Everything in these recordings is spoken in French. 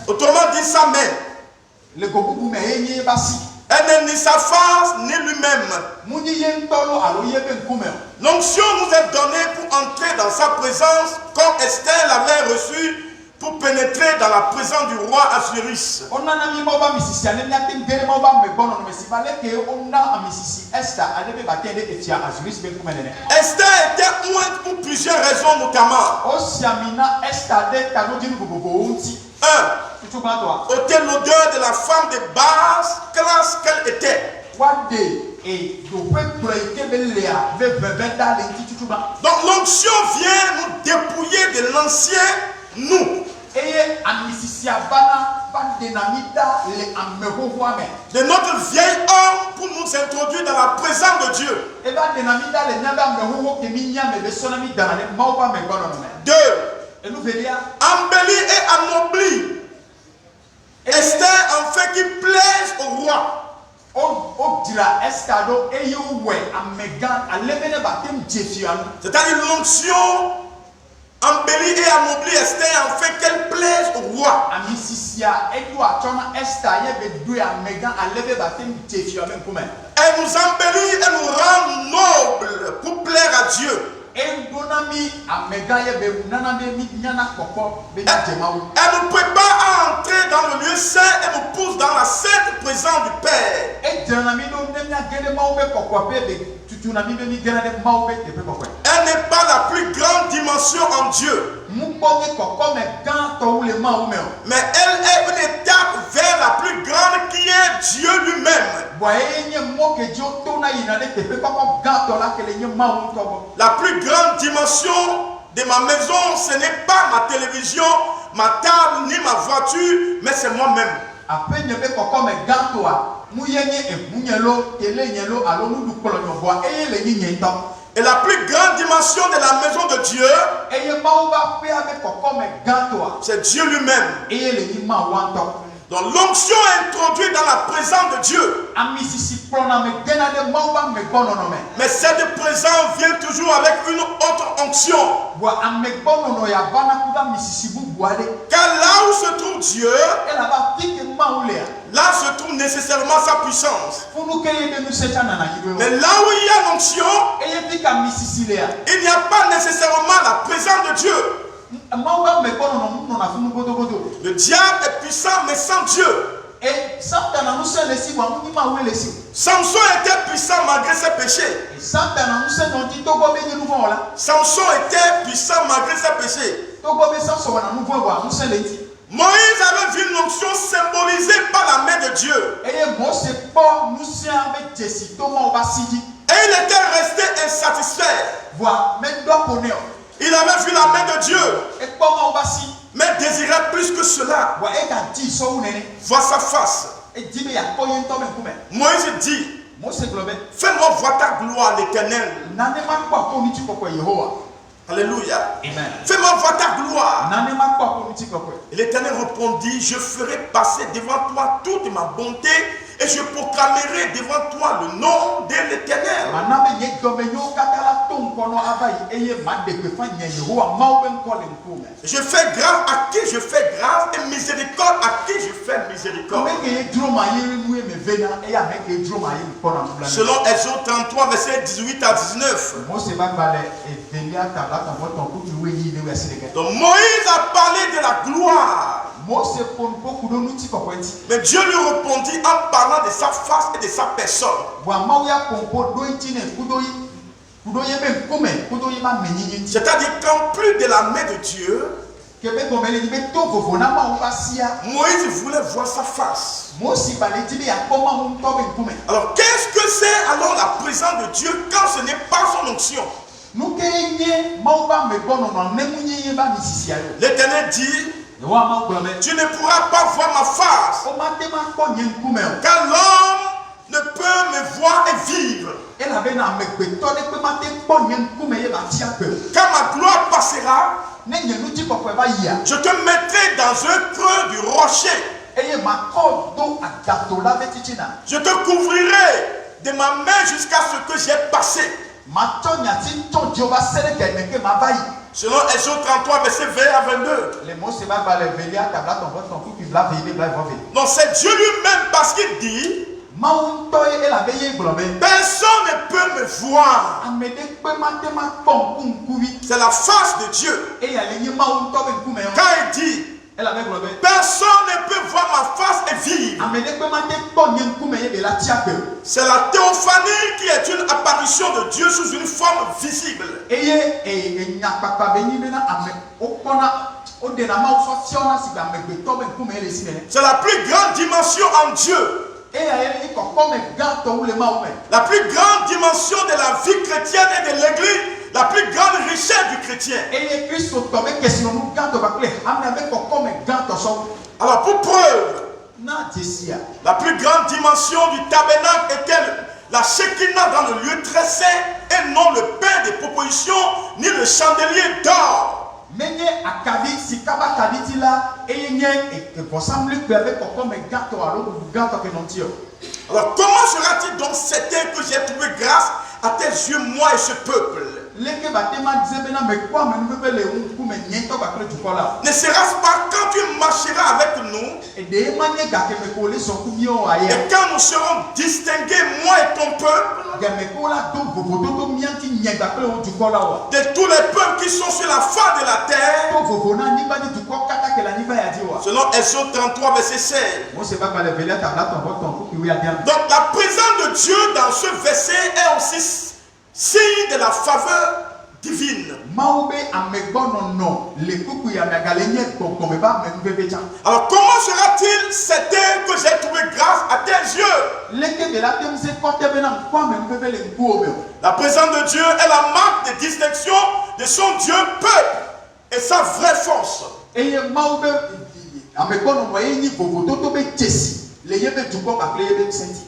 Autrement dit, sa main. Elle n'est ni sa face ni lui-même. L'onction nous est donnée pour entrer dans sa présence comme Esther l'avait reçue pour pénétrer dans la présence du roi Assuérus. Esther était ointe pour plusieurs raisons notamment. 1. Ôter l'odeur de la femme de basse classe qu'elle était. Donc l'onction vient nous dépouiller de l'ancien nous. De notre vieil homme pour nous introduire dans la présence de Dieu. 2. Embelli et anobli. Esther en fait qui plaise au roi. C'est-à-dire l'onction embellie et anoblie Esther en fait qu'elle plaise au roi. Elle nous embellit et nous rend nobles pour plaire à Dieu. Elle nous prépare à entrer dans le lieu saint et nous pousse dans la sainte présence du Père. Elle n'est pas la plus grande dimension en Dieu. Mais elle est une étape vers la plus grande qui est Dieu lui-même. La plus grande dimension de ma maison, ce n'est pas ma télévision, ma table, ni ma voiture, mais c'est moi-même. Et la plus grande dimension de la maison de Dieu, c'est Dieu lui-même. Donc l'onction est introduite dans la présence de Dieu. Mais cette présence vient toujours avec une autre onction. Car là où se trouve Dieu, là se trouve nécessairement sa puissance. Mais là où il y a l'onction, il n'y a pas nécessairement la présence de Dieu. Le diable est puissant mais sans Dieu. Samson était puissant malgré ses péchés. Samson était puissant malgré ses péchés. Moïse avait vu une onction symbolisée par la main de Dieu. Et il était resté insatisfait. Il avait vu la main de Dieu, mais désirait plus que cela. Voir sa face. Moïse dit, fais-moi voir ta gloire, l'Éternel. Alléluia. Fais-moi voir ta gloire. Et l'Éternel répondit, je ferai passer devant toi toute ma bonté et je proclamerai devant toi le nom de l'Éternel. Je fais grâce à qui je fais grâce et miséricorde à qui je fais miséricorde. Selon Exode 33, versets 18 à 19. Donc Moïse a parlé de la gloire. Mais Dieu lui répondit en parlant de sa face et de sa personne. C'est-à-dire qu'en plus de la main de Dieu, Moïse voulait voir sa face. Alors qu'est-ce que c'est alors la présence de Dieu quand ce n'est pas son onction? L'Éternel dit, tu ne pourras pas voir ma face, car l'homme ne peut me voir et vivre. Quand ma gloire passera, je te mettrai dans un creux du rocher. Je te couvrirai de ma main jusqu'à ce que j'ai passé. Selon Exode 33, verset 20 à 22. Donc c'est Dieu lui-même parce qu'il dit, personne ne peut me voir. C'est la face de Dieu. Quand il dit, personne ne peut voir ma face et vivre. C'est la théophanie qui est une apparition de Dieu sous une forme visible. C'est la plus grande dimension en Dieu. La plus grande dimension de la vie chrétienne et de l'église, la plus grande richesse du chrétien. Alors pour preuve, la plus grande dimension du tabernacle était la Shekinah dans le lieu très saint et non le pain de proposition ni le chandelier d'or. Alors comment sera-t-il donc certain que j'ai trouvé grâce à tes yeux, moi et ce peuple? Ne sera-ce pas quand tu marcheras avec nous et quand nous serons distingués, moi et ton peuple, de tous les peuples qui sont sur la face de la terre? Selon Exode 33, verset 16. Donc la présence de Dieu dans ce verset est aussi signe de la faveur divine. Alors comment sera-t-il certain que j'ai trouvé grâce à tes yeux? La présence de Dieu est la marque de distinction de son Dieu peuple et sa vraie force.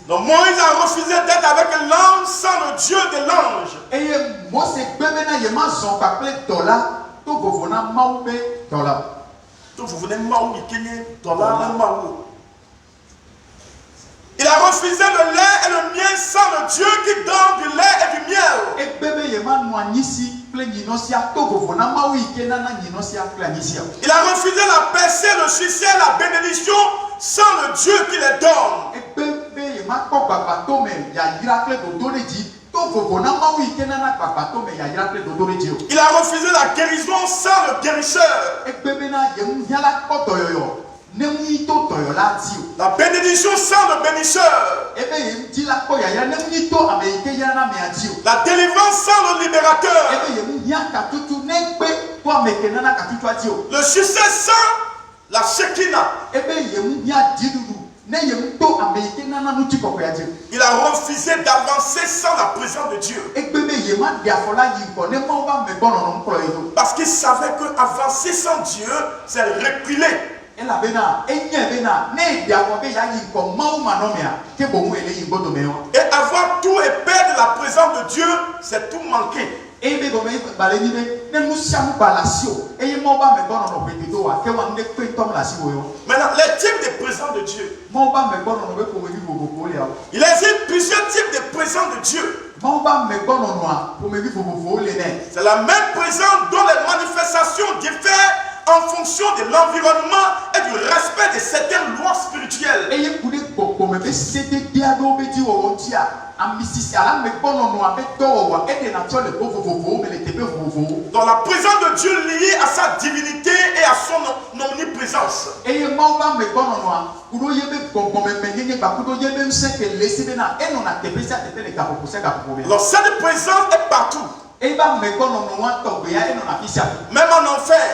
Donc Moïse a refusé d'être avec l'ange sans le Dieu de l'ange. Il a refusé le lait et le miel sans le Dieu qui donne du lait et du miel. Il a refusé la percée, le succès, la bénédiction sans le Dieu qui les donne. Il a refusé la guérison sans le guérisseur. La bénédiction sans le bénisseur. La délivrance sans le libérateur. Le succès sans la Shekinah. Il a refusé d'avancer sans la présence de Dieu. Parce qu'il savait que avancer sans Dieu, c'est reculer. Et avoir tout et perdre la présence de Dieu, c'est tout manquer. Maintenant, les types de présence de Dieu. Il existe plusieurs types de présence de Dieu. C'est la même présence dont les manifestations diffèrent en fonction de l'environnement et du respect de certaines lois spirituelles. Dans la présence de Dieu liée à sa divinité et à son omniprésence. Alors cette présence est partout. Même en enfer.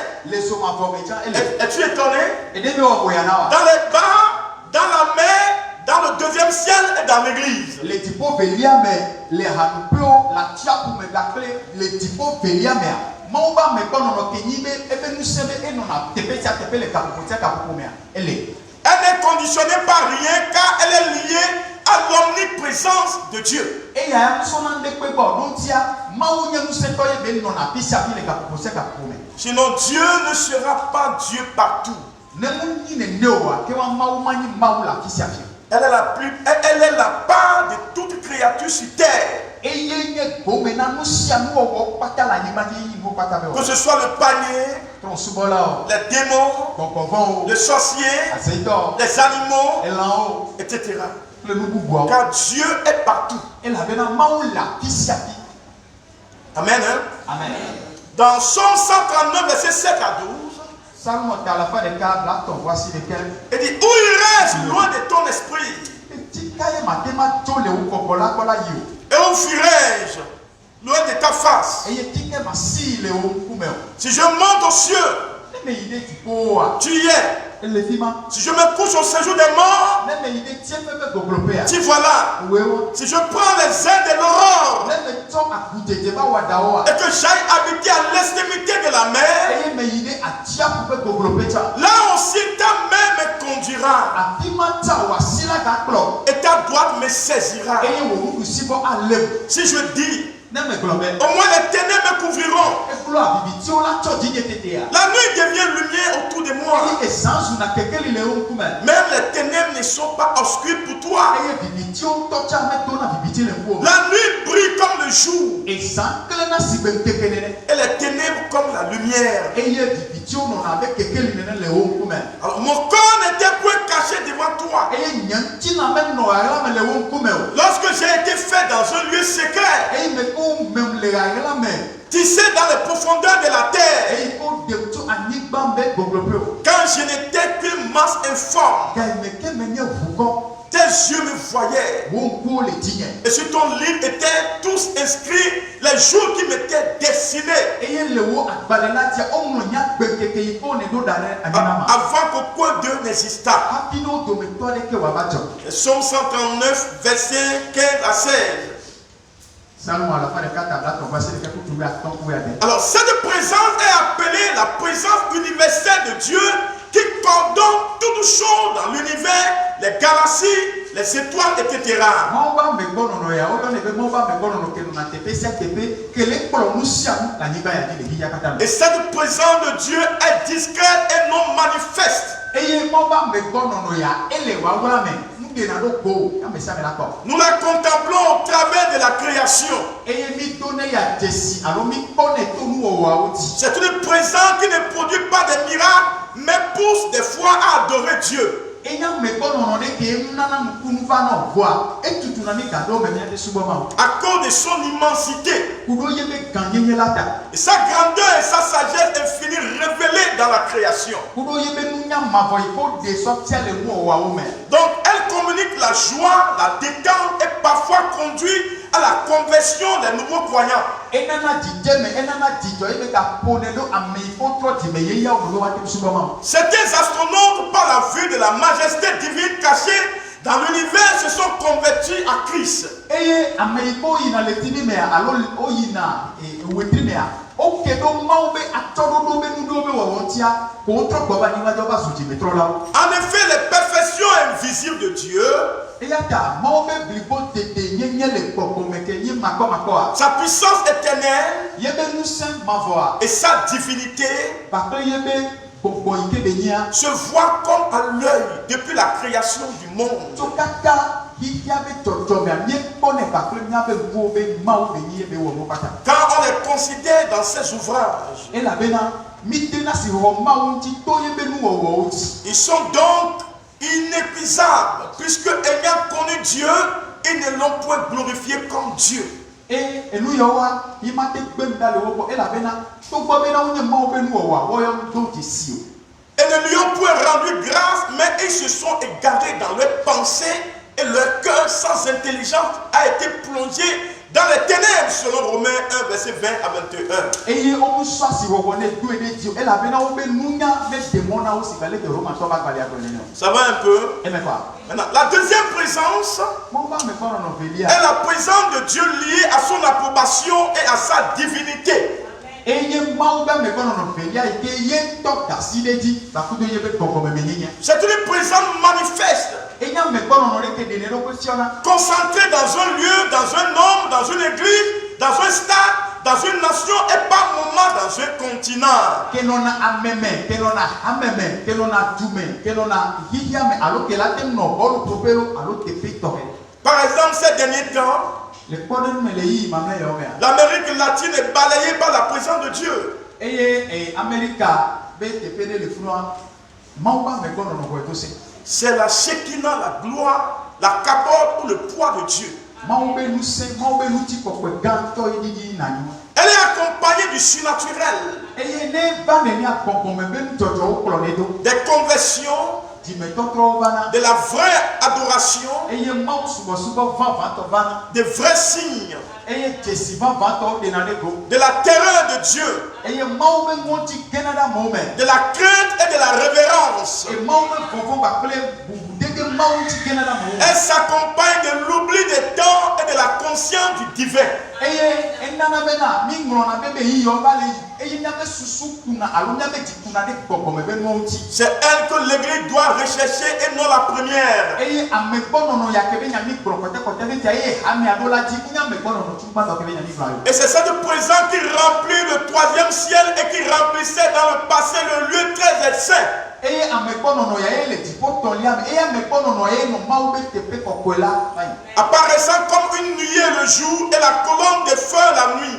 Es-tu étonné? Dans les bars, dans la mer, dans le deuxième ciel et dans l'église. Elle n'est conditionnée par rien car elle est liée à l'omniprésence de Dieu. Sinon Dieu ne sera pas Dieu partout. Elle est la part de toute créature sur terre. Que ce soit le panier, les démons, les sorciers, les animaux, etc. Car Dieu est partout. Amen. Hein? Amen. Dans Psaume 139, verset 7 à 12, il dit, où irais-je loin de ton esprit? Et où fuirais-je loin de ta face? Si je monte aux cieux, tu y es. Si je me couche au séjour des morts, tu vois là. Si je prends les ailes de l'aurore et que j'aille habiter à l'extrémité de la mer, là aussi ta main me conduira et ta droite me saisira. Si je dis, au moins les ténèbres me couvriront, la nuit devient lumière autour de moi. Même les ténèbres ne sont pas obscures pour toi. La nuit brille comme le jour et les ténèbres comme la lumière. Alors mon corps n'était point caché devant toi. Lorsque j'ai été fait dans un lieu secret, tissé dans les profondeurs de la terre, quand je n'étais qu'une masse informe, tes yeux me voyaient. Et sur ton livre étaient tous inscrits les jours qui m'étaient destinés, avant qu'aucun d'eux n'existât. Psaume 139, verset 15 à 16. Alors cette présence est appelée la présence universelle de Dieu qui coordonne toutes choses dans l'univers, les galaxies, les étoiles, etc. Et cette présence de Dieu est discrète et non manifeste. Nous la contemplons au travers de la création. C'est une présence qui ne produit pas de miracles, mais pousse des fois à adorer Dieu. À cause de son immensité et sa grandeur et sa sagesse infinie révélées dans la création. Donc elle communique la joie, la détente et parfois conduit à la conversion des nouveaux croyants. Certains astronautes, par la vue de la majesté divine cachée dans l'univers, se sont convertis à Christ. En effet, les perfections invisibles de Dieu, sa puissance éternelle et sa divinité se voient comme à l'œil depuis la création du monde. Quand on les considère dans ses ouvrages, ils sont donc inépuisables, puisque ayant connu Dieu, ils ne l'ont point glorifié comme Dieu. Et ne lui ont point rendu grâce, mais ils se sont égarés dans leurs pensées et leur cœur sans intelligence a été plongé dans les ténèbres, selon Romains 1, verset 20 à 21. Ça va un peu? Maintenant, la deuxième présence est la présence de Dieu liée à son approbation et à sa divinité. C'est une présence manifeste, concentrée dans un lieu, dans un homme, dans une église, dans un stade, dans une nation et par moment dans un continent. Par exemple, ces derniers temps, L'Amérique latine est balayée par la présence de Dieu. C'est la Shekinah, la gloire, la capote ou le poids de Dieu. Elle est accompagnée du surnaturel. Des conversions, de la vraie adoration, des vrais signes, de la terreur de Dieu, de la crainte et de la révérence. Elle s'accompagne de l'oubli des temps et de la conscience du divin. C'est elle que l'église doit rechercher et non la première. Et c'est cette présence qui remplit le troisième ciel et qui remplissait dans le passé le lieu très saint. Apparaissant comme une nuée le jour et la colonne de feu la nuit.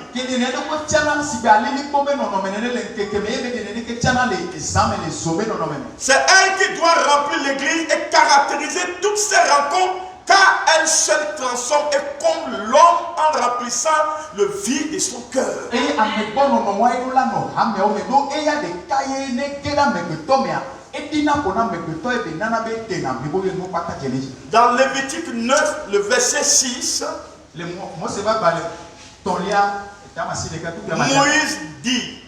C'est elle qui doit remplir l'église et caractériser toutes ces rencontres, car elle seule transforme et comble l'homme en remplissant le vide de son cœur. Dans Lévitique 9, le verset 6, Moïse dit: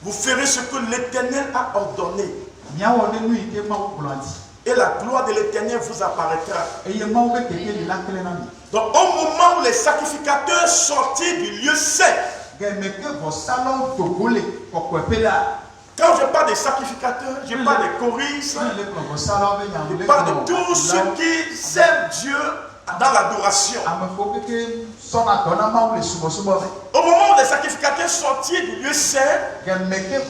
vous ferez ce que l'Éternel a ordonné, et la gloire de l'Éternel vous apparaîtra. Donc au moment où les sacrificateurs sortirent du lieu saint, quand je parle des sacrificateurs, je parle des choristes, je parle de tous ceux qui servent Dieu dans l'adoration. Au moment où les sacrificateurs sortirent du lieu saint, la nuée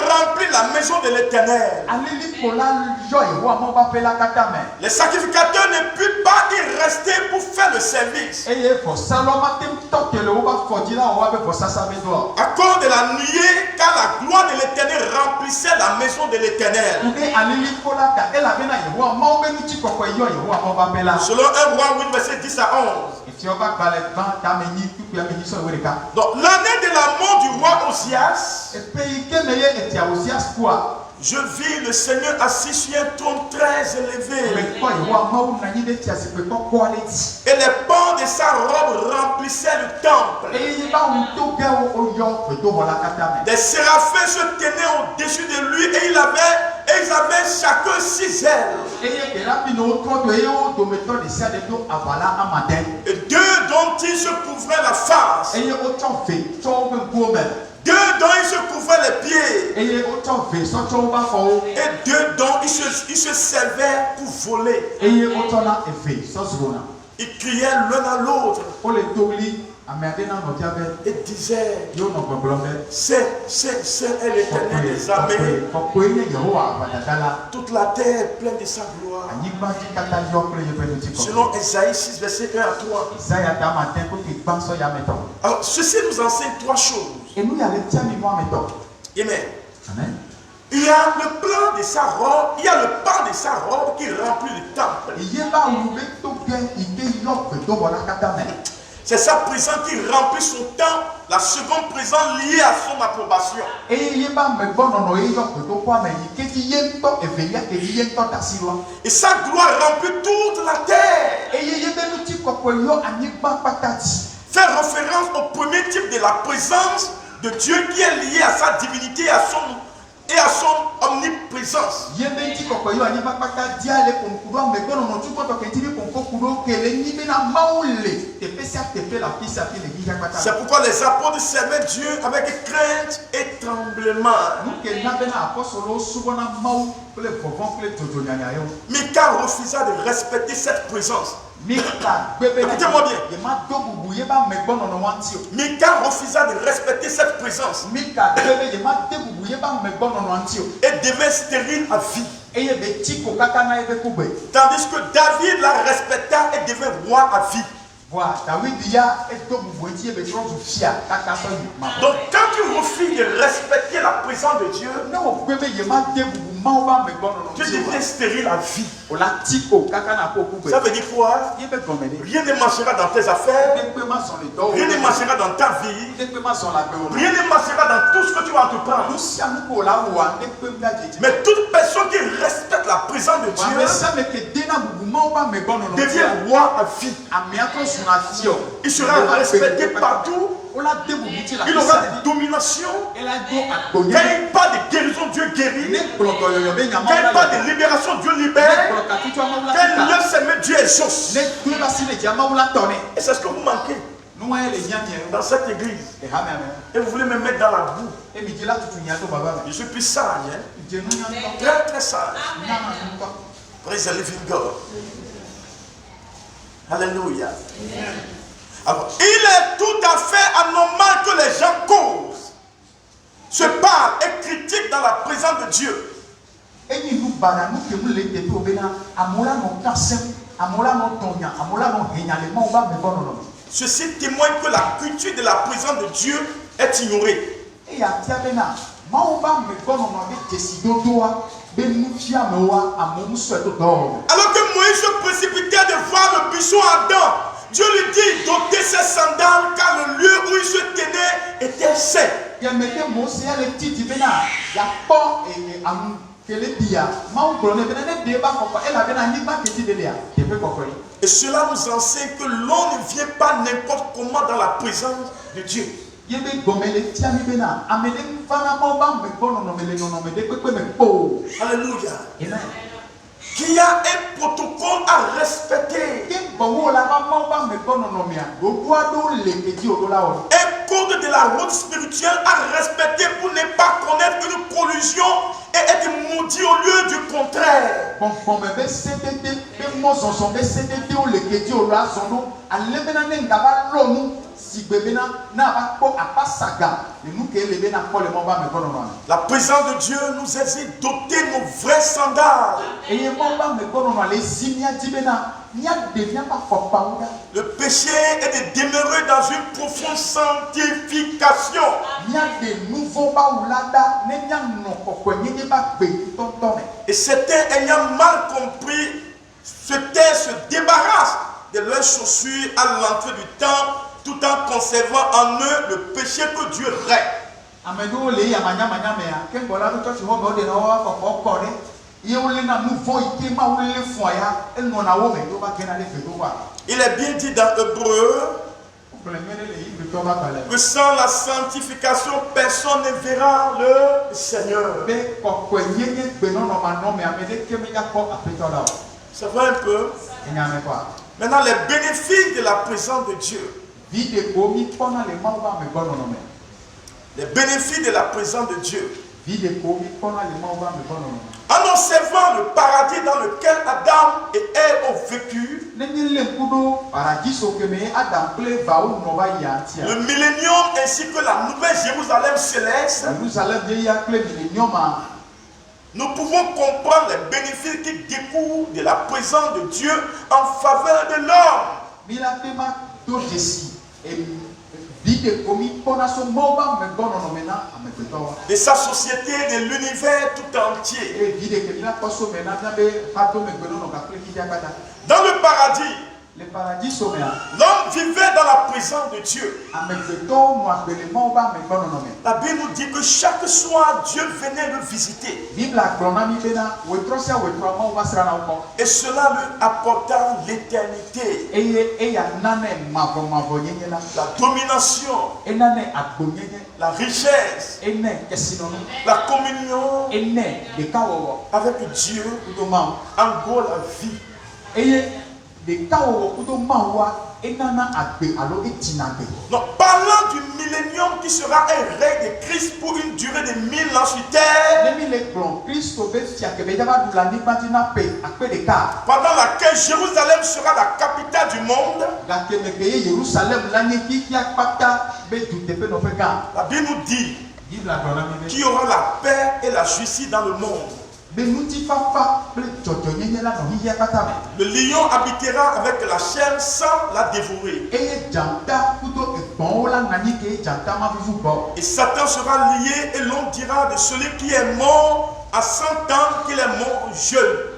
remplit la maison de l'Éternel. Les sacrificateurs ne purent pas y rester pour faire le service. À cause de la nuée, car la gloire de l'Éternel remplissait la maison de l'Éternel. Selon 1 Roi 8, verset 10 à 11. Donc l'année de la mort du roi Osias, je vis le Seigneur assis sur un trône très élevé. Et les pans de sa robe remplissaient le temple. Des séraphins se tenaient au-dessus de lui et ils avaient chacun 6 ailes. Et 2 dont ils se couvraient la face. 2 dont ils se couvraient les pieds. Et 2 dont ils se servaient pour voler. Ils criaient l'un à l'autre et disaient: c'est l'Éternel des armées. Toute la terre est pleine de sa gloire. Selon Esaïe 6, verset 1 à 3. Alors ceci nous enseigne 3 choses. Amen. Il y a le plan de sa robe, il y a le pan de sa robe qui remplit le temple. C'est sa présence qui remplit son temps, la seconde présence liée à son approbation. Et sa gloire remplit toute la terre. Fait référence au premier type de la présence de Dieu qui est lié à sa divinité et à son omniprésence. C'est pourquoi les apôtres servaient Dieu avec crainte et tremblement. Mika refusa de respecter cette présence. Écoutez-moi bien. Mika refusa de respecter cette présence. Et devait stérile à vie. Tandis que David la respecta et devint roi à vie. Donc quand tu refuses de respecter la présence de Dieu, tu deviens stérile à vie. Ça veut dire quoi? Rien ne marchera dans tes affaires, rien ne marchera dans ta vie, rien ne marchera dans tout ce que tu vas entreprendre. Mais toute personne qui respecte la présence de Dieu devient roi à vie. Il sera respecté partout. Il aura des dominations. Quand il parle de guérison, Dieu guérit. Quand il parle de libération, Dieu libère. Quand il lève ses mains, Dieu exauce. Et c'est ce que vous manquez dans cette église. Et vous voulez me mettre dans la boue. Je suis plus sage. Très très sage. Praise the living God. Alléluia. Alors, il est tout à fait anormal que les gens causent, se parlent et critiquent dans la présence de Dieu. Ceci témoigne que la culture de la présence de Dieu est ignorée. Alors que Moïse se précipitait de voir le buisson ardent, Dieu lui dit d'ôter ses sandales car le lieu où il se tenait était sec. Et cela nous enseigne que l'on ne vient pas n'importe comment dans la présence de Dieu. Alléluia. Qu'il y a un protocole à respecter. Un code de la route spirituelle à respecter pour ne pas connaître une collusion et être maudit au lieu du contraire. La présence de Dieu nous aide d'ôter nos vraies sandales. Le péché est de demeurer dans une profonde sanctification. Et certains ayant mal compris ce texte se débarrassent de leurs chaussures à l'entrée du temple tout en conservant en eux le péché que Dieu règle. Il est bien dit dans Hébreu que sans la sanctification, personne ne verra le Seigneur. Ça va un peu? Maintenant, les bénéfices de la présence de Dieu. Les bénéfices de la présence de Dieu. En observant le paradis dans lequel Adam et Ève ont vécu, le millénium ainsi que la nouvelle Jérusalem céleste, nous pouvons comprendre les bénéfices qui découlent de la présence de Dieu en faveur de l'homme. De sa société, de l'univers tout entier. Dans le paradis, l'homme vivait dans la présence de Dieu. La Bible nous dit que chaque soir, Dieu venait le visiter. Et cela lui apporta l'éternité. La domination, la richesse, la communion avec Dieu, en gros la vie. Donc, parlant du millénium qui sera un règne de Christ pour une durée de 1000 ans sur terre, pendant laquelle Jérusalem sera la capitale du monde. La Bible nous dit qu'il y aura la paix et la justice dans le monde. Le lion habitera avec la chair sans la dévorer. Et Satan sera lié et l'on dira de celui qui est mort à 100 ans qu'il est mort jeune.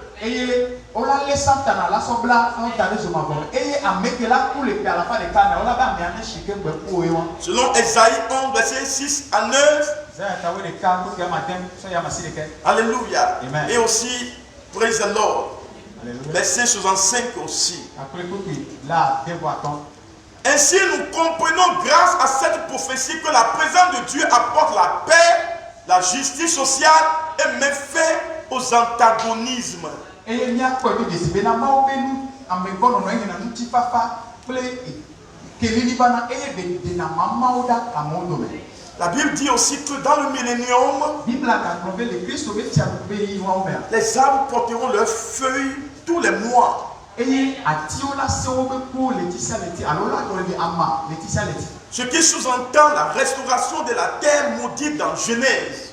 Selon Esaïe 11, versets 6 à 9. Alléluia. Amen. Et aussi, praise the Lord. Verset 65 aussi. Ainsi, nous comprenons grâce à cette prophétie que la présence de Dieu apporte la paix, la justice sociale et met fin aux antagonismes. La Bible dit aussi que dans le millénium, les arbres porteront leurs feuilles tous les mois. Ce qui sous-entend la restauration de la terre maudite dans Genèse.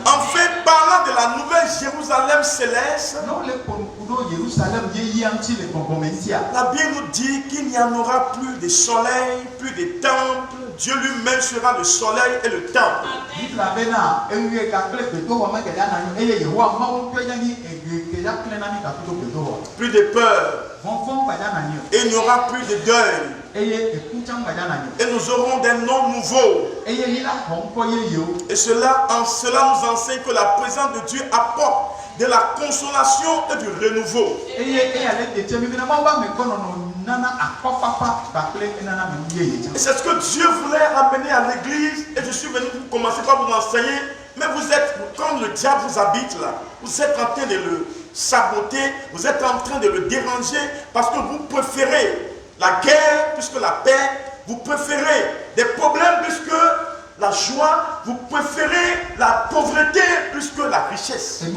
Enfin, parlant de la nouvelle Jérusalem céleste, la Bible nous dit qu'il n'y en aura plus de soleil, plus de temple. Dieu lui-même sera le soleil et le temple. Plus de peur. Et il n'y aura plus de deuil. Et nous aurons des noms nouveaux. Et cela nous enseigne que la présence de Dieu apporte de la consolation et du renouveau. Et c'est ce que Dieu voulait amener à l'église. Et je suis venu pour commencer par vous enseigner. Mais vous êtes, comme le diable vous habite là, vous êtes en train de le saboter, vous êtes en train de le déranger parce que vous préférez la guerre plus que la paix, vous préférez des problèmes plus que la joie, vous préférez la pauvreté plus que la richesse. Et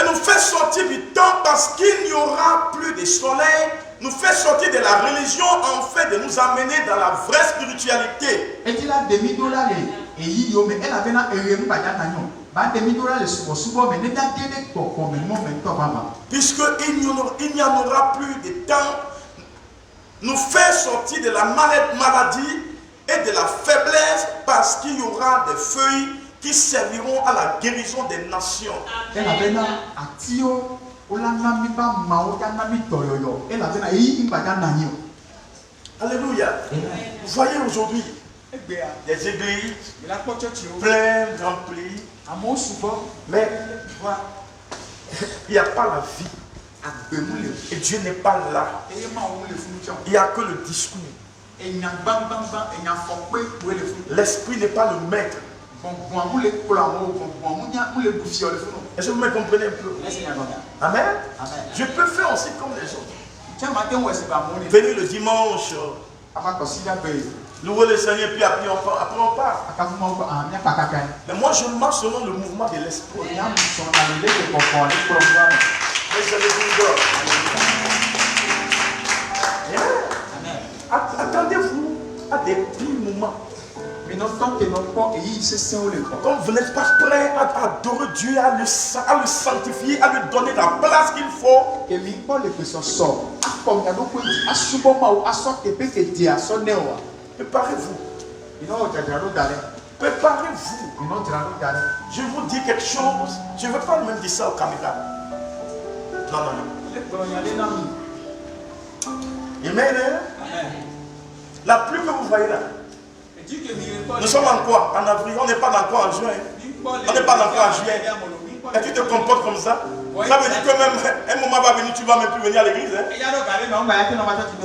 nous fait sortir du temps parce qu'il n'y aura plus de soleil. Nous fait sortir de la religion en fait de nous amener dans la vraie spiritualité. Puisqu'il n'y en aura plus de temps, nous fait sortir de la maladie et de la faiblesse parce qu'il y aura des feuilles qui serviront à la guérison des nations. Alléluia. Vous voyez aujourd'hui des églises pleines, remplies, mais il n'y a pas la vie. Et Dieu n'est pas là. Il n'y a que le discours. L'esprit n'est pas le maître. Est-ce que vous me comprenez un peu? Amen. Je peux faire aussi comme les autres. Venir le dimanche, louer le Seigneur, puis après on part. Mais moi je marche selon le mouvement de l'esprit. Attendez-vous à des petits moments. Comme vous n'êtes pas prêt à adorer Dieu, à le sanctifier, à lui donner la place qu'il faut. Préparez-vous. Préparez-vous. Je vous dis quelque chose. Je ne veux pas même dire ça aux caméras. Non. Amen. La pluie que vous voyez là, Nous sommes en quoi? En avril. On n'est pas dans quoi en juin? On n'est pas dans quoi en juillet? Et tu te comportes comme ça? Ça veut dire que même un moment va venir, tu ne vas même plus venir à l'église. Hein?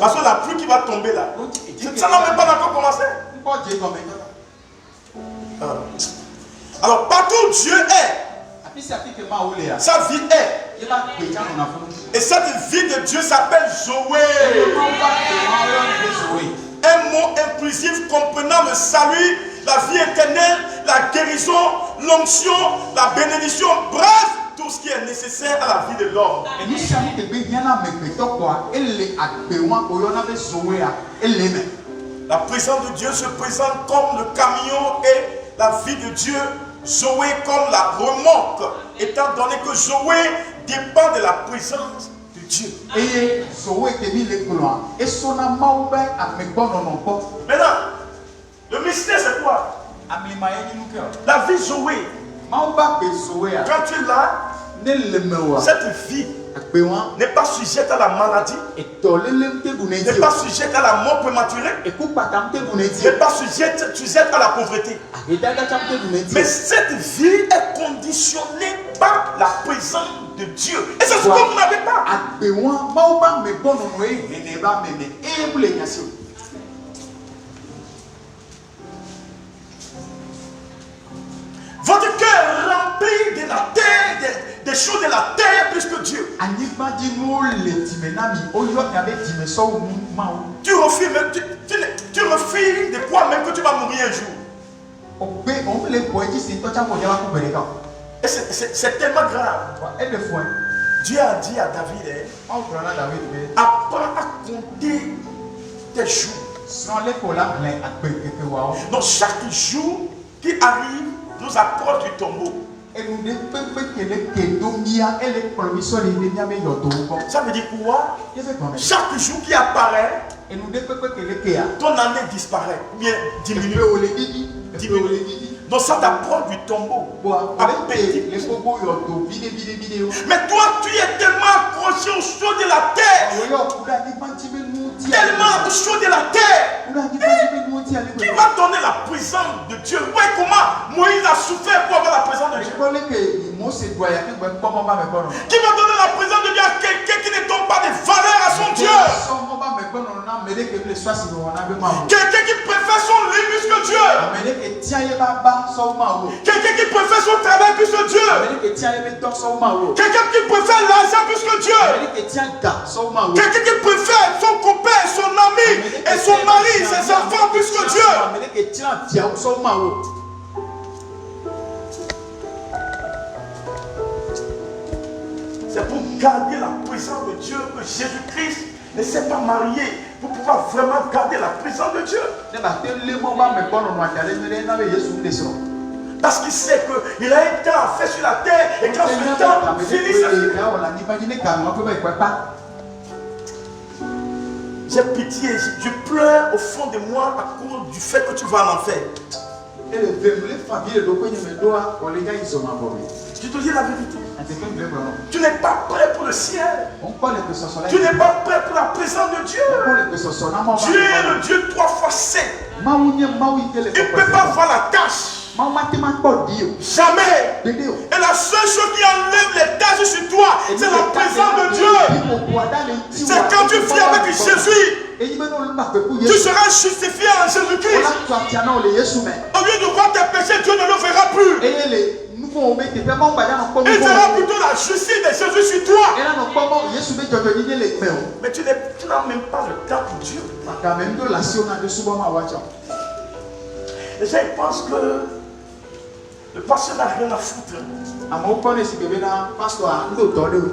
Parce que la pluie qui va tomber là, ça n'a même pas encore commencé. Alors partout où Dieu est, sa vie est. Et cette vie de Dieu s'appelle Zoé. Un mot inclusif comprenant le salut, la vie éternelle, la guérison, l'onction, la bénédiction, bref, tout ce qui est nécessaire à la vie de l'homme. La présence de Dieu se présente comme le camion et la vie de Dieu, Zoé, comme la remorque, étant donné que Zoé dépend de la présence de Dieu. Maintenant, le mystère c'est quoi? La vie Zoé. Quand tu es là, cette vie n'est pas sujette à la maladie, n'est pas sujette à la mort prématurée, n'est pas sujette à la pauvreté. Mais cette vie est conditionnée par la présence de Dieu. Et c'est ce que vous n'avez pas. Votre cœur est rempli de la terre, des choses de la terre plus que Dieu. Tu refuses même, tu refuses de quoi même que tu vas mourir un jour. Et c'est tellement grave. Dieu a dit à David, apprends à compter tes jours. Donc chaque jour qui arrive nous approche du tombeau. Ça veut dire quoi? Chaque jour qui apparaît, ton année disparaît, bien diminue. Donc ça t'approche du tombeau. Mais toi, tu es tellement accroché aux choses de la terre. Tellement aux choses de la terre. Qui va donner la présence de Dieu? Ouais, comment Moïse a souffert pour avoir la présence de Dieu? Qui va donner la présence de Dieu à quelqu'un qui ne donne pas de valeur à son Dieu? Quelqu'un qui préfère son lit plus que Dieu. Quelqu'un qui préfère son travail plus que Dieu. Quelqu'un qui préfère l'argent plus que Dieu. Quelqu'un qui préfère son copain, son ami et son mari, ses enfants plus que Dieu. C'est pour garder la présence de Dieu que Jésus-Christ ne s'est pas marié, pour pouvoir vraiment garder la présence de Dieu. Parce qu'il sait qu'il a un temps à faire sur la terre et quand ce temps finit, j'ai pitié, je pleure au fond de moi à cause du fait que tu vas en enfer. Je te dis la vérité. Tu n'es pas prêt pour le ciel. Tu n'es pas prêt pour la présence de Dieu. Dieu est le Dieu 3 fois 7. Il ne peut pas voir la tâche. Jamais. Et la seule chose qui enlève les tâches sur toi, c'est la présence de Dieu. C'est quand tu vis avec Jésus. Tu seras justifié en Jésus-Christ. Au lieu de voir tes péchés, Dieu ne le verra plus. Il sera plutôt la justice de Jésus sur toi. Mais tu n'as même pas le temps pour Dieu. Les gens pensent que le pasteur n'a rien à foutre.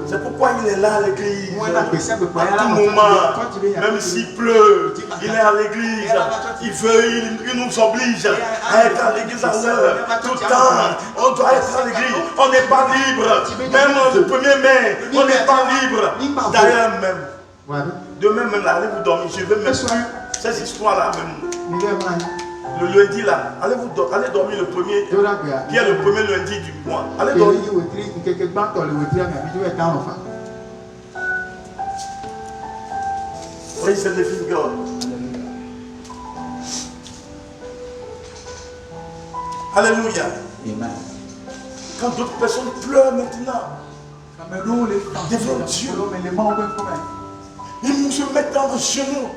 C'est pourquoi il est là à l'église. À tout moment, même s'il pleut, il est à l'église. Il nous oblige à être à l'église à l'heure. Tout le temps, on doit être à l'église. On n'est pas libre. Même le 1er mai, on n'est pas libre. D'ailleurs même, demain même, allez vous dormir. Je veux même ces histoires-là même. Le lundi là, allez dormir le premier, qui est le premier lundi du mois. Allez dormir. Praise the living God. Alléluia. Amen. Quand d'autres personnes pleurent maintenant devant Dieu, ils se mettent dans le genou.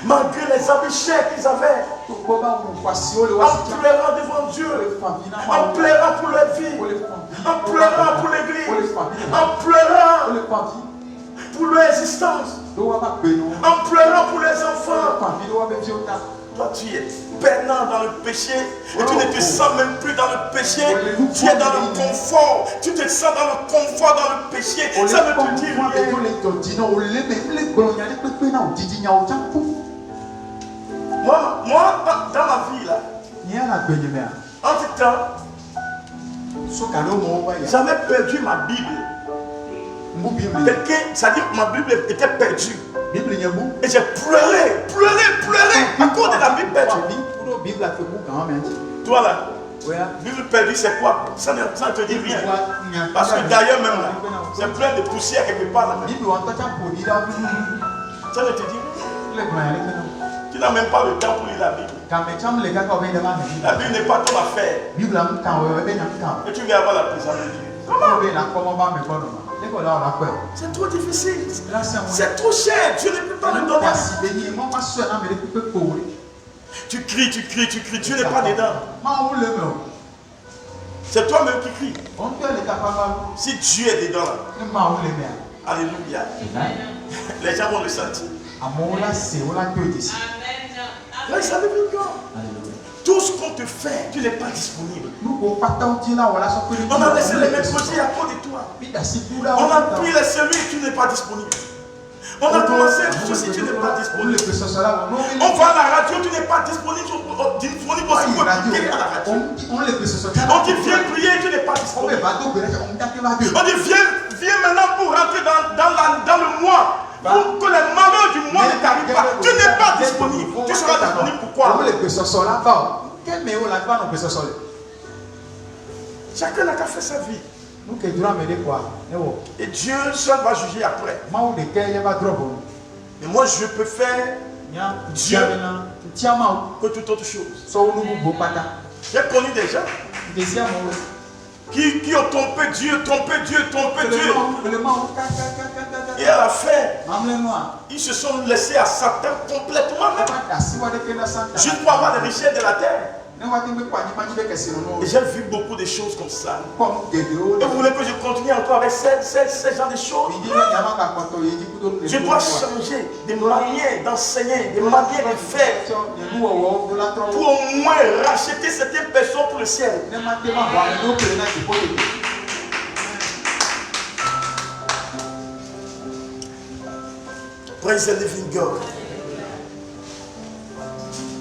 Malgré les habits chers qu'ils avaient, en pleurant devant Dieu, en pleurant pour leur vie, en pleurant pour l'église, en pleurant pour leur existence, en pleurant pour les enfants. Toi, tu es peinant dans le péché et tu ne te sens même plus dans le péché. Tu es dans le confort. Tu te sens dans le confort, dans le péché. Ça ne te dit rien. Moi, dans ma vie, là, entre temps, j'avais perdu ma Bible. Ça dit que ma Bible était perdue. Et j'ai pleuré à cause de la Bible perdue. Toi là, Bible perdue c'est quoi? Ça ne te dit rien. Parce que d'ailleurs même là, c'est plein de poussière quelque part là. Ça ne te dit rien. Tu n'as même pas le temps pour lire la Bible. La Bible n'est pas ton affaire. Et tu viens avoir la présence de Dieu. Comment? C'est trop difficile. C'est trop cher. Dieu ne peut pas le donner. Tu cries, Dieu n'est pas dedans. C'est toi-même qui cries. Si Dieu est dedans là. Alléluia. Les gens vont le sentir. Tout ce qu'on te fait, tu n'es pas disponible. On a laissé les mêmes projets à cause de toi. On a pris les cellules, tu n'es pas disponible. On a commencé ceci, tu n'es pas disponible. On va à la radio, tu n'es pas disponible aussi pour écouter à la radio. On dit viens prier, tu n'es pas disponible. On dit viens maintenant pour rentrer dans le mois. Pour que les malheurs du mois ne t'arrivent pas. Tu n'es pas disponible. Tu seras disponible pourquoi? Chacun n'a qu'à faire sa vie. Et Dieu seul va juger après. Mais moi je peux faire Dieu que toute autre chose. J'ai connu des gens qui ont trompé Dieu. Et à la fin, ils se sont laissés à Satan complètement. Juste pour avoir les richesses de la terre. Et j'ai vu beaucoup de choses comme ça. Et vous voulez que je continue encore avec ces genres de choses? Je dois changer de manière d'enseigner, de manière de faire, pour au moins racheter certaines personnes pour le ciel. Praise the living God.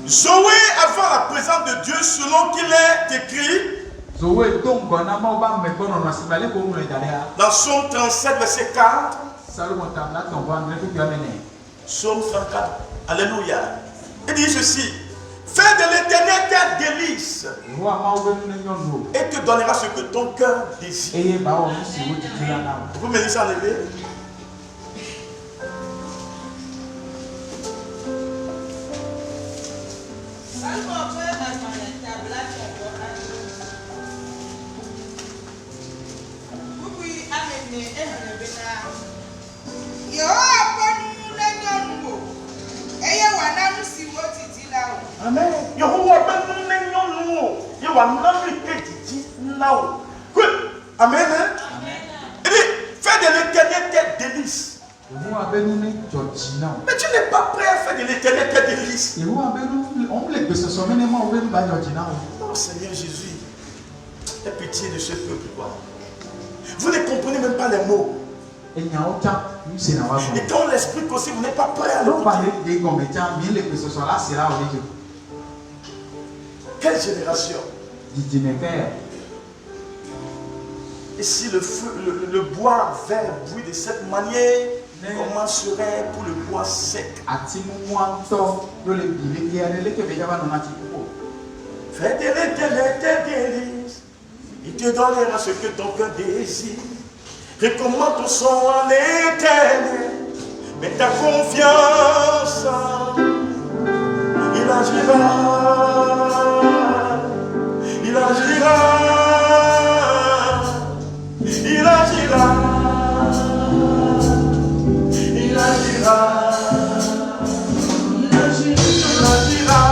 Zoé avant la présence de Dieu selon qu'il est écrit dans Psaume 37 verset 4. Psaume 34. Alléluia. Il dit ceci: fais de l'Éternel tes délices et te donnera ce que ton cœur désire. Vous me laissez enlever. Amen. Amen. Il dit, fais de l'Éternel tes délices. Mais tu n'es pas prêt à faire de l'Éternel tes délices. Oh Seigneur Jésus, aie pitié de ce peuple. Vous ne comprenez même pas les mots. Et quand l'esprit aussi, vous n'êtes pas prêt à l'écouter. Quelle génération? Et si le bois vert bruit de cette manière, comment serait pour le bois sec? Fais de l'Éternel tes délices, il te donnera ce que ton cœur désire. Recommande ton son en l'Éternel, mets ta confiance, il agira. Il agira. Il agira. Il agira. Il agira.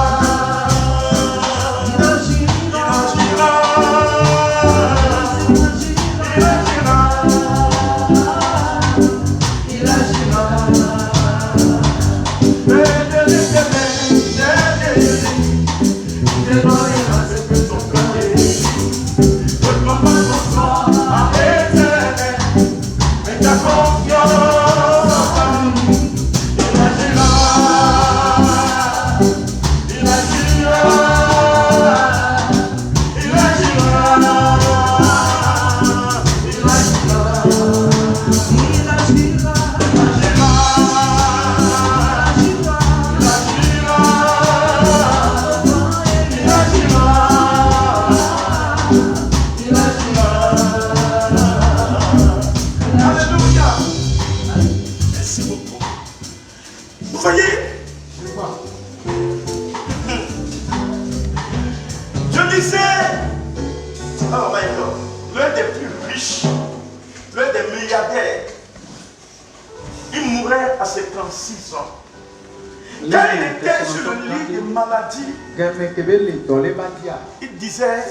Il disait,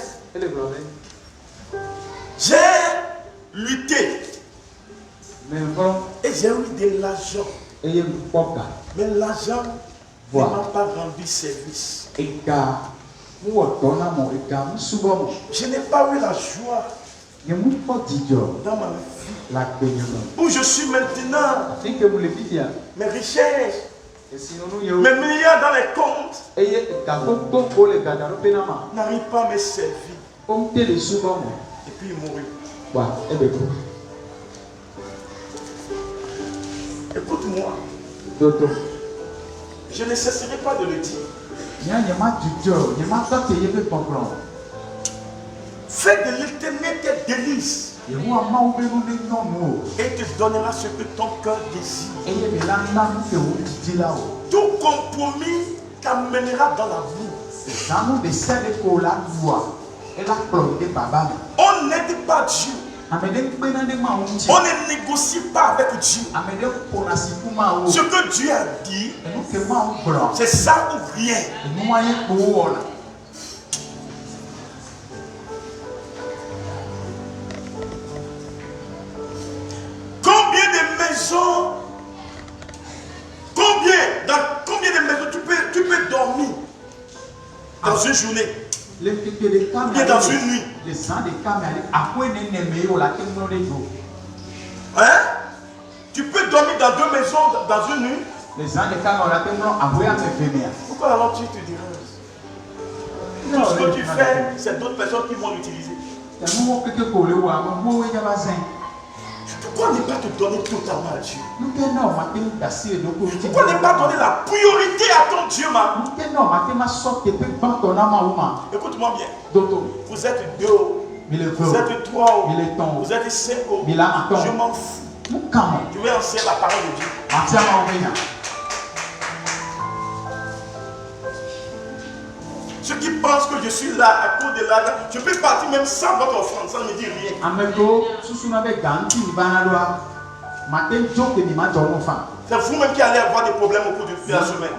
j'ai lutté et j'ai eu de l'argent, mais l'argent ne m'a pas rendu service. Je n'ai pas eu la joie dans ma vie où je suis maintenant. Mes richesses, mes milliards dans les comptes n'arrivent pas à me servir. Et puis il mourut. Écoute-moi. Je ne cesserai pas de le dire. Fais de l'Éternel tes délices. Et te donnera ce que ton cœur désire. Tout compromis t'amènera dans la boue. On n'aide pas Dieu. On ne négocie pas avec Dieu. Ce que Dieu a dit, c'est ça ou rien. Combien de maisons, combien de maisons tu peux dormir dans une journée? Bien dans une nuit. Hein? Tu peux dormir dans 2 maisons dans une nuit. Pourquoi alors tu te dirais? Tout ce que tu fais, c'est d'autres personnes qui vont l'utiliser. Pourquoi ne pas te donner totalement à Dieu? Pourquoi ne pas donner la priorité à ton Dieu, Écoute-moi bien. Vous êtes 2, vous êtes 3, vous êtes 5, je m'en fous. Je vais enseigner la parole de Dieu. Ceux qui pensent que je suis là à cause de l'argent, je peux partir même sans votre offrande, ça ne me dit rien. C'est vous-même qui allez avoir des problèmes au cours de la semaine.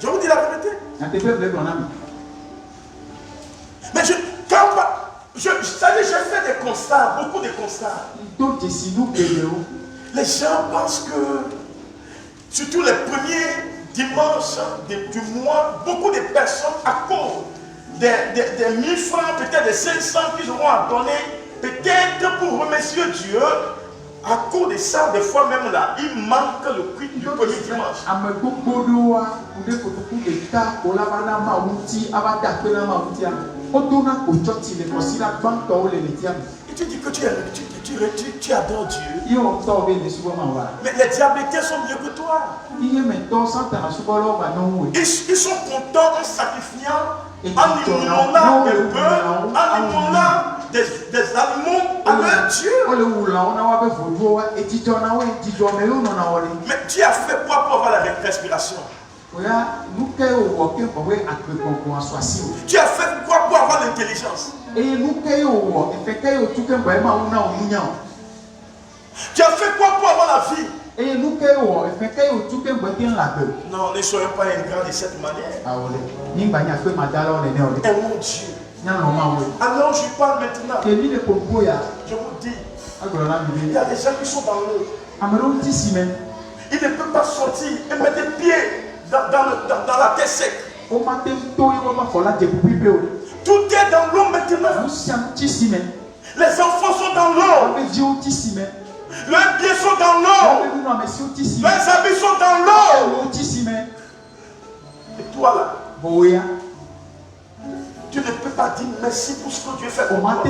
Je vous dis la vérité. Mais je fais des constats, beaucoup de constats. Les gens pensent que, surtout les premiers dimanches du mois, beaucoup de personnes, à cause des 1000 francs, peut-être des 500 qu'ils auront à donner, peut-être pour remercier Dieu, à cause de ça, des fois même là, il manque le prix du premier dimanche. Et tu dis que tu adores Dieu. Mais les diabétés sont mieux que toi. Ils sont contents en sacrifiant, en immolant des bœufs, en immolant des animaux à leur Dieu. Mais tu as fait quoi pour avoir la respiration? Tu as fait quoi pour avoir l'intelligence? Tu as fait quoi pour avoir la vie? Non, ne soyons pas ingrats de cette manière. Et mon Dieu. Alors je parle maintenant. Je vous dis, il y a des gens qui sont dans l'eau. Ils ne peuvent pas sortir et mettre des pieds dans la terre sec. Tout est dans l'eau maintenant. Les enfants sont dans l'eau. Leurs pieds sont dans l'eau. Leurs habits sont dans l'eau. Et toi là, tu ne peux pas dire merci pour ce que Dieu fait pour toi.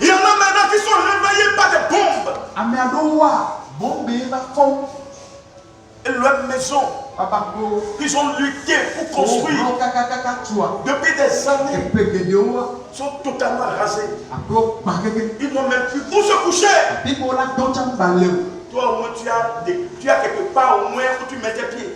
Il y en a maintenant qui sont réveillés par des bombes. Et leur maison, ils ont lutté pour construire depuis des années, sont totalement rasés. Ils n'ont même plus où se coucher. Toi au moins tu as quelque part au moins où tu mets tes pieds.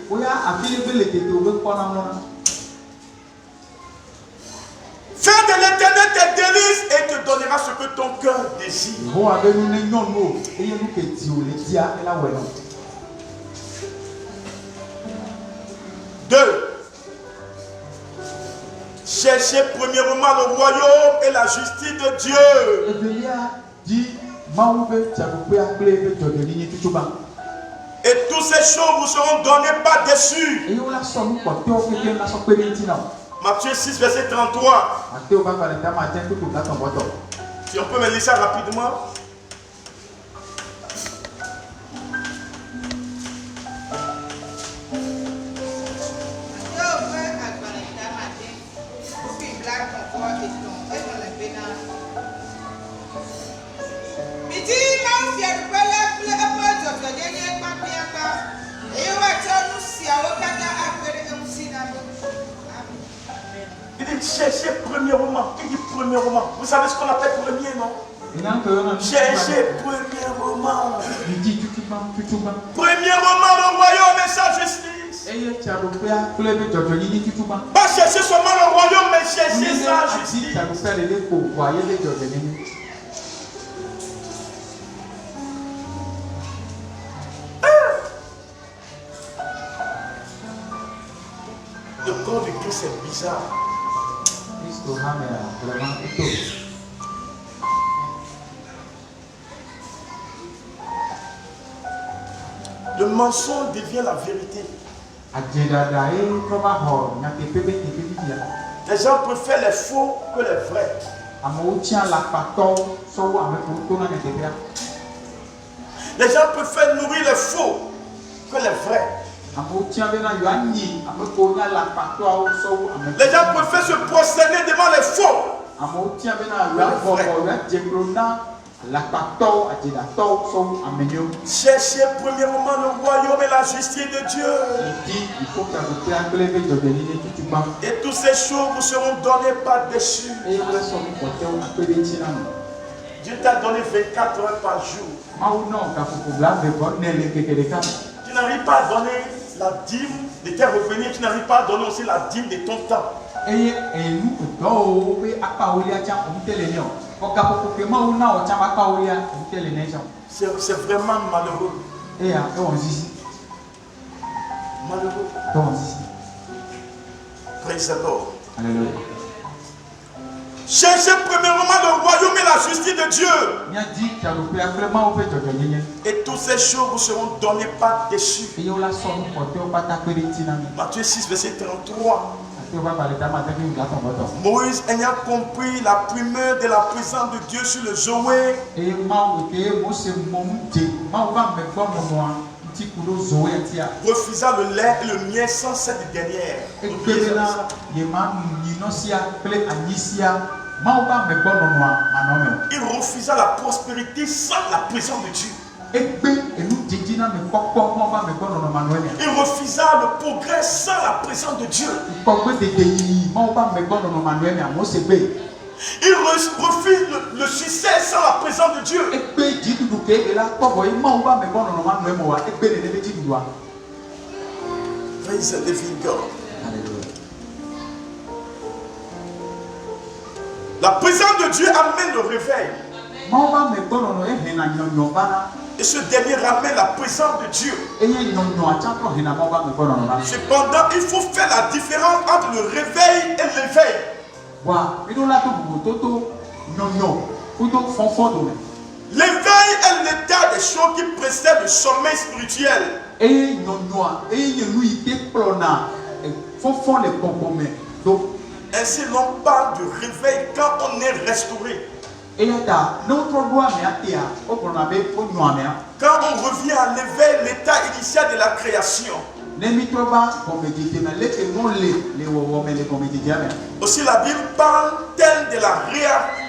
Fais de l'Éternel tes délices et te donnera ce que ton cœur désire. 2. Cherchez premièrement le royaume et la justice de Dieu. Et toutes ces choses vous seront données par-dessus. Matthieu 6, verset 33. Si on peut me lire ça rapidement. Il dit cherchez premièrement. Il dit premièrement. Vous savez ce qu'on appelle premier, non? Cherchez premièrement. Premièrement le royaume et sa justice. Pas chercher seulement le royaume, mais chercher sa justice. Le corps de Christ est bizarre. Le mensonge devient la vérité. Les gens préfèrent les faux que les vrais. Les gens préfèrent nourrir les faux que les vrais. Les gens préfèrent se prosterner devant les faux. Cherchez premièrement le royaume et la justice de Dieu. Et toutes ces choses vous seront données par-dessus. Dieu t'a donné 24 heures par jour. Tu n'arrives pas à donner la dîme de tes revenus, tu n'arrives pas à donner aussi la dîme de ton temps. C'est vraiment malheureux. Malheureux. Praise the Lord. Alléluia. Cherchez premièrement le royaume et la justice de Dieu. Et toutes ces choses vous seront données par-dessus. Matthieu 6, verset 33. Moïse ayant compris la primeur de la présence de Dieu sur le Zoé, refusa le lait et le miel sans cette dernière. Il refusa la prospérité sans la présence de Dieu. Il refusa le progrès sans la présence de Dieu. Il refuse le succès sans la présence de Dieu. Praise the living God. La présence de Dieu amène le réveil. Et ce dernier ramène la présence de Dieu. Cependant, il faut faire la différence entre le réveil et l'éveil. L'éveil est l'état des choses qui précèdent le sommeil spirituel. Ainsi, l'on parle de réveil quand on est restauré. Quand on revient à l'éveil, l'état initial de la création. Aussi, la Bible parle telle de la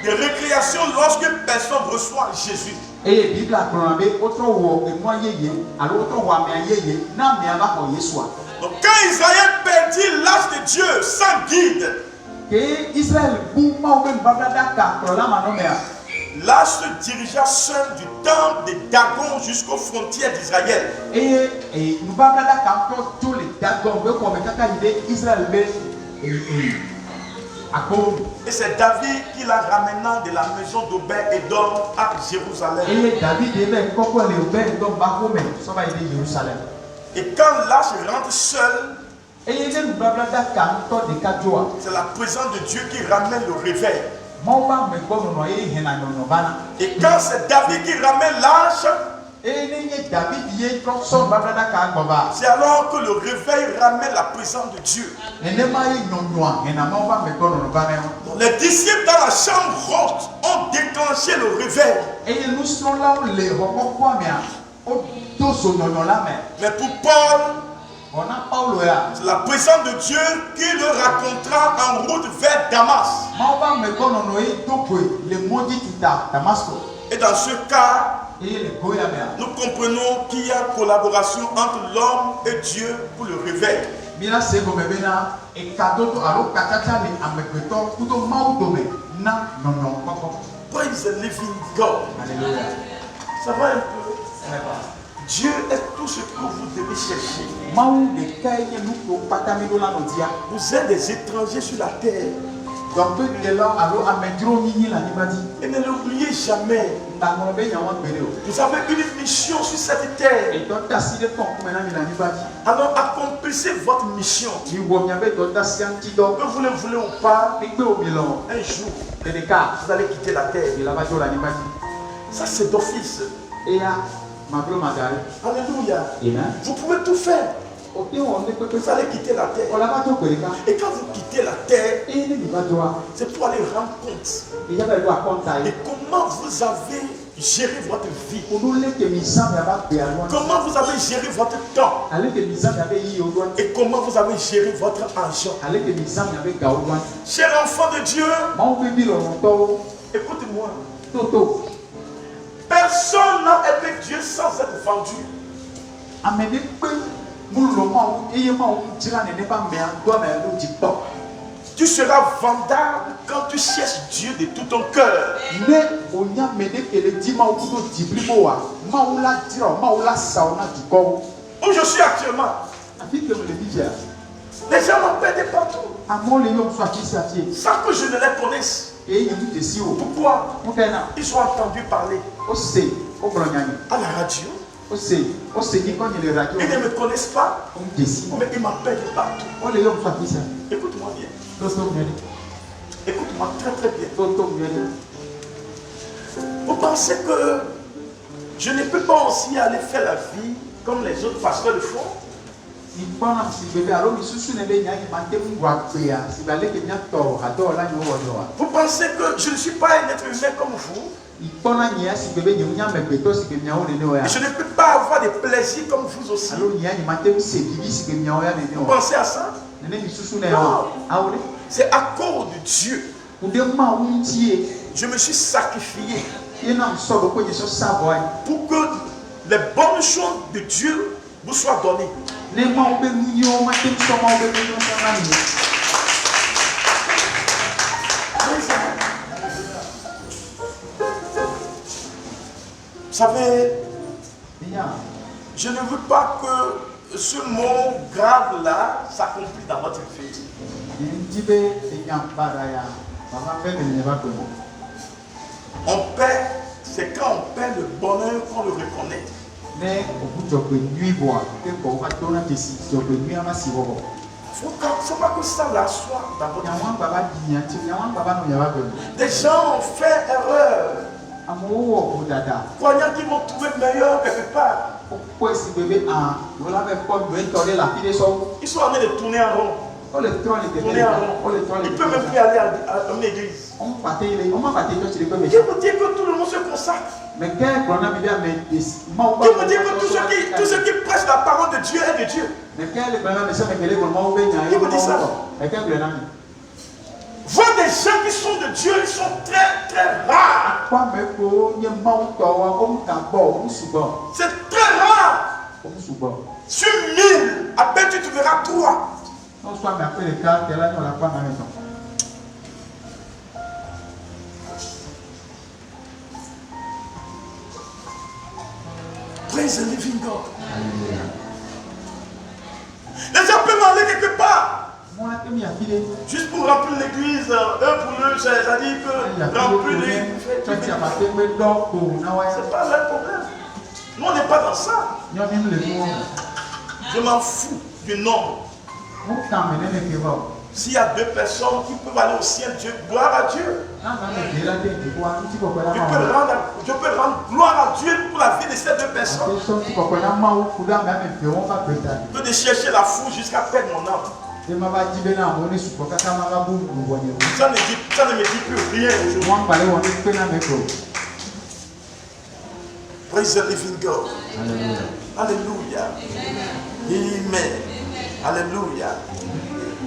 récréation lorsque personne reçoit Jésus. Donc, quand Israël perdit l'âge de Dieu sans guide, l'âge se dirigea seul du temple de Dagon jusqu'aux frontières d'Israël. Et c'est David qui l'a ramené de la maison d'Obed-Édom à Jérusalem. Et quand l'âge rentre seul, c'est la présence de Dieu qui ramène le réveil. Et quand c'est David qui ramène l'âge, c'est alors que le réveil ramène la présence de Dieu. Les disciples dans la chambre haute ont déclenché le réveil. Mais pour Paul, c'est la présence de Dieu qui le racontera en route vers Damas. Et dans ce cas, nous comprenons qu'il y a collaboration entre l'homme et Dieu pour le réveil. Praise the living God. Ça va un peu. Dieu est tout ce que vous devez chercher. Vous êtes des étrangers sur la terre. Et ne l'oubliez jamais. Vous avez une mission sur cette terre. Alors accomplissez votre mission. Que vous le voulez ou pas, un jour, vous allez quitter la terre. Ça, c'est d'office. Alléluia. Vous pouvez tout faire. Vous allez quitter la terre. Et quand vous quittez la terre, c'est pour aller rendre compte. Et comment vous avez géré votre vie. Comment vous avez géré votre temps. Et comment vous avez géré votre argent. Cher enfant de Dieu, écoute-moi. Personne n'a aimé Dieu sans être vendu. Tu seras vendable quand tu cherches Dieu de tout ton cœur. Où je suis actuellement, les gens m'appellent de partout sans que je ne les connaisse. Pourquoi? Ils ont entendu parler à la radio. Ils ne me connaissent pas, mais ils m'appellent de partout. Écoute-moi bien. Écoute-moi très très bien. Vous pensez que je ne peux pas aussi aller faire la vie comme les autres pasteurs le font? Vous pensez que je ne suis pas un être humain comme vous? Et je ne peux pas avoir des plaisirs comme vous aussi. Vous pensez à ça? Non. C'est à cause de Dieu. Je me suis sacrifié pour que les bonnes choses de Dieu vous soient données. savez, je ne veux pas que ce mot grave là s'accomplisse dans votre vie. On paie, c'est quand on paie le bonheur qu'on le reconnaît. Il ne faut pas que ça l'assoie dans votre vie. Des gens ont fait erreur. Croyant qu'ils vont trouver meilleur quelque part. Ils sont en train de tourner en rond. Il ne peut même plus aller à une église. Qui vous dit que tout le monde se consacre? Qui vous dit que tout ce qui prêche la parole de Dieu est de Dieu? Qui vous dit ça? Voir des gens qui sont de Dieu, ils sont très très rares. C'est très rare. Sur 1000, à peine tu verras 3. Praise the living God. Les gens peuvent aller quelque part. Juste pour remplir l'église, eux pour eux, c'est-à-dire que remplir l'église. C'est pas leur problème. Nous on n'est pas dans ça. Je m'en fous du nombre. S'il y a 2 personnes qui peuvent aller au ciel, Dieu, gloire à Dieu. Je peux rendre gloire à Dieu pour la vie de ces 2 personnes. Je peux chercher la foule jusqu'à perdre mon âme. Ça ne me dit plus rien aujourd'hui. Praise the living God. Alléluia. Amen. Alléluia.